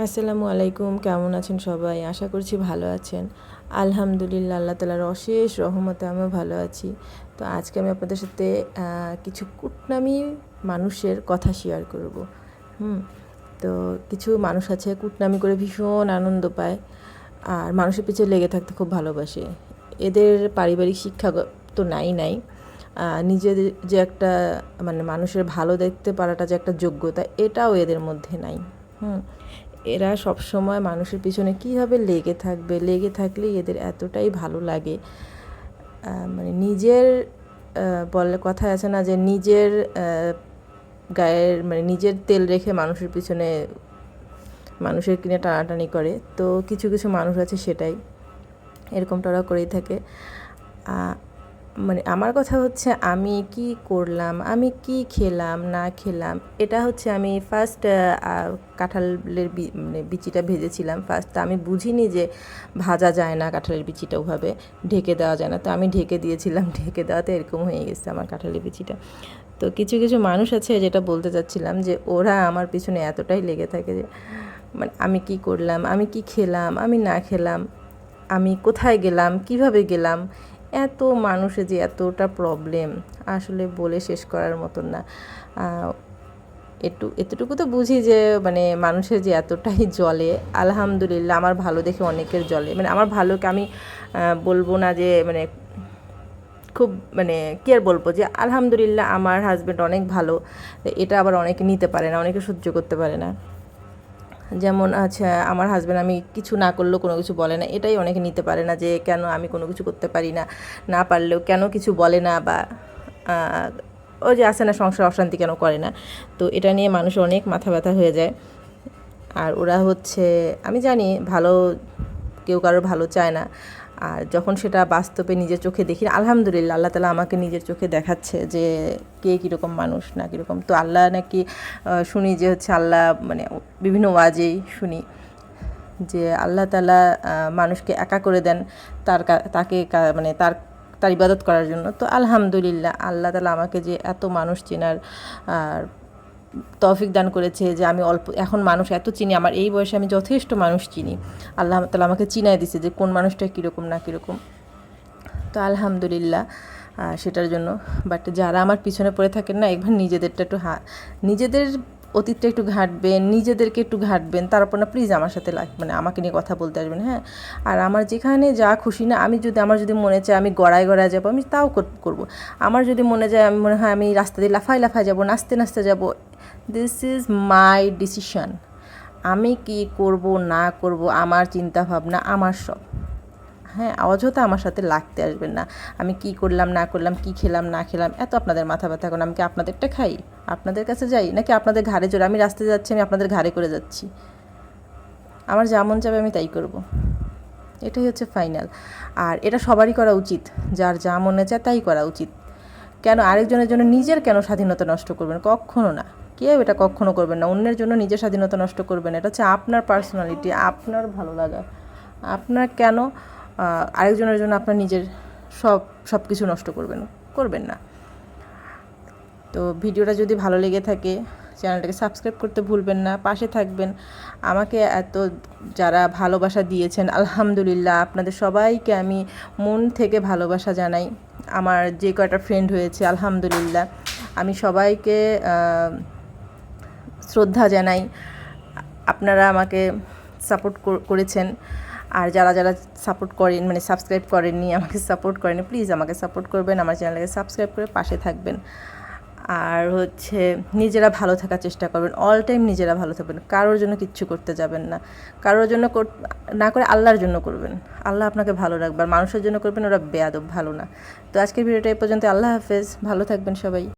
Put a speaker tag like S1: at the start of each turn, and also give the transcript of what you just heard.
S1: আসসালামু আলাইকুম, কেমন আছেন সবাই? আশা করছি ভালো আছেন। আলহামদুলিল্লাহ, আল্লাহ তাআলার অশেষ রহমতে আমিও ভালো আছি। তো আজকে আমি আপনাদের সাথে কিছু কুটনামি মানুষের কথা শেয়ার করব। তো কিছু মানুষ আছে কুটনামি করে ভীষণ আনন্দ পায় আর মানুষের পিছনে লেগে থাকতে খুব ভালোবাসে। এদের পারিবারিক শিক্ষা তো নাই। নিজেদের যে একটা মানুষের ভালো দেখতে পারাটা যে একটা যোগ্যতা, এটাও এদের মধ্যে নাই। এরা সবসময় মানুষের পিছনে কীভাবে লেগে থাকলেই এদের এতটাই ভালো লাগে। নিজের বলে কথায় আছে না যে নিজের গায়ের নিজের তেল রেখে মানুষের পিছনে মানুষের কিনে টানাটানি করে। তো কিছু কিছু মানুষ আছে সেটাই এরকমটা ওরা করেই থাকে। আমার কথা হচ্ছে, আমি কি করলাম, আমি কি খেলাম না খেলাম, এটা হচ্ছে আমি ফার্স্ট কাঁঠালের বিচিটা ভেজেছিলাম। ফার্স্ট আমি বুঝিনি যে ভাজা যায় না, কাঁঠালের বিচিটা ওভাবে ঢেকে দেওয়া যায় না। তো আমি ঢেকে দিয়েছিলাম, ঢেকে দেওয়াতে এরকম হয়ে গেছে আমার কাঁঠালের বিচিটা। তো কিছু কিছু মানুষ আছে, যেটা বলতে চাচ্ছিলাম, যে ওরা আমার পিছনে এতটাই লেগে থাকে যে আমি কি করলাম, আমি কি খেলাম, আমি না খেলাম, আমি কোথায় গেলাম, কিভাবে গেলাম। এত মানুষের যে এতটা প্রবলেম, আসলে বলে শেষ করার মতন না। এতটুকু তো বুঝি যে মানুষের যে এতটাই জ্বলে। আলহামদুলিল্লাহ, আমার ভালো দেখে অনেকের জ্বলে। আমার ভালোকে আমি বলবো না যে খুব কি আর বলবো, যে আলহামদুলিল্লাহ আমার হাজব্যান্ড অনেক ভালো। এটা আবার অনেকে নিতে পারে না, অনেকে সহ্য করতে পারে না। যেমন আচ্ছা, আমার হাজব্যান্ড আমি কিছু না করলেও কোনো কিছু বলে না, এটাই অনেকে নিতে পারে না, যে কেন আমি কোনো কিছু করতে পারি না, না পারলেও কেন কিছু বলে না, বা ও যে আসে না সংসার অশান্তি কেন করে না। তো এটা নিয়ে মানুষ অনেক মাথা ব্যথা হয়ে যায়। আর ওরা হচ্ছে, আমি জানি ভালো, কেউ কারোর ভালো চায় না। আর যখন সেটা বাস্তবে নিজের চোখে দেখি, আলহামদুলিল্লাহ আল্লাহ তাআলা আমাকে নিজের চোখে দেখাচ্ছে যে কে কীরকম মানুষ না কীরকম। তো আল্লাহ নাকি শুনি যে হচ্ছে আল্লাহ বিভিন্ন ওয়াজেই শুনি যে আল্লাহ তাআলা মানুষকে একা করে দেন তাকে তার ইবাদত করার জন্য। তো আলহামদুলিল্লাহ আল্লাহ তাআলা আমাকে যে এত মানুষ চেনার তৌফিক দান করেছে, যে আমি এখন মানুষ এত চিনি। আমার এই বয়সে আমি যথেষ্ট মানুষ চিনি। আল্লাহ তাআলা আমাকে চিনাই দিছে যে কোন মানুষটা কীরকম না কীরকম। তো আলহামদুলিল্লাহ সেটার জন্য। বাট যারা আমার পিছনে পড়ে থাকেন না, একবার নিজেদেরটা একটু নিজেদের অতীতটা একটু ঘাঁটবেন, নিজেদেরকে একটু ঘাঁটবেন, তারপর না প্লিজ আমার সাথে আমাকে নিয়ে কথা বলতে আসবেন। হ্যাঁ, আর আমার যেখানে যা খুশি না, আমার যদি মনে চায় আমি গড়ায় যাবো, আমি তাও করবো। আমার যদি মনে যায়, আমি মনে হয় আমি রাস্তা দিয়ে লাফায় যাবো, নাচতে যাবো, দিস ইজ মাই ডিসিশন। আমি কি করব না করব, আমার চিন্তা ভাবনা, আমার সব। হ্যাঁ, অযথা আমার সাথে লাগতে আসবেন না। আমি কি করলাম না করলাম, কি খেলাম না খেলাম, এত আপনাদের মাথা ব্যথা এখন। আমি কি আপনাদেরটা খাই, আপনাদের কাছে যাই, নাকি আপনাদের ঘাড়ে জোরে? আমি রাস্তায় যাচ্ছি, আমি আপনাদের ঘাড়ে করে যাচ্ছি। আমার যা মন চাবে আমি তাই করব, এটাই হচ্ছে ফাইনাল। আর এটা সবারই করা উচিত, যার যা মনে চায় তাই করা উচিত। কেন আরেকজনের জন্য নিজের কেন স্বাধীনতা নষ্ট করবেন? কখনো না, কেউ এটা কখনো করবেন না। অন্যের জন্য নিজের স্বাধীনতা নষ্ট করবেন, এটা হচ্ছে আপনার পার্সোনালিটি, আপনার ভালো লাগা। আপনার কেন আরেকজনের জন্য আপনার নিজের সব কিছু নষ্ট করবেন না। তো ভিডিওটা যদি ভালো লেগে থাকে, চ্যানেলটাকে সাবস্ক্রাইব করতে ভুলবেন না, পাশে থাকবেন। আমাকে এত যারা ভালোবাসা দিয়েছেন, আলহামদুলিল্লাহ আপনাদের সবাইকে আমি মন থেকে ভালোবাসা জানাই। আমার যে কয়টা ফ্রেন্ড হয়েছে, আলহামদুলিল্লাহ আমি সবাইকে শ্রদ্ধা জানাই। আপনারা আমাকে সাপোর্ট করেছেন। আর যারা সাপোর্ট করেন, সাবস্ক্রাইব করেননি, আমাকে সাপোর্ট করেনি, প্লিজ আমাকে সাপোর্ট করবেন, আমার চ্যানেলকে সাবস্ক্রাইব করে পাশে থাকবেন। আর হচ্ছে নিজেরা ভালো থাকার চেষ্টা করবেন, অল টাইম নিজেরা ভালো থাকবেন, কারোর জন্য কিচ্ছু করতে যাবেন না। কারোর জন্য না করে আল্লাহর জন্য করবেন, আল্লাহ আপনাকে ভালো রাখবে। আর মানুষের জন্য করবেন, ওরা বেয়াদব, ভালো না। তো আজকের ভিডিওটা এই পর্যন্ত। আল্লাহ হাফেজ, ভালো থাকবেন সবাই।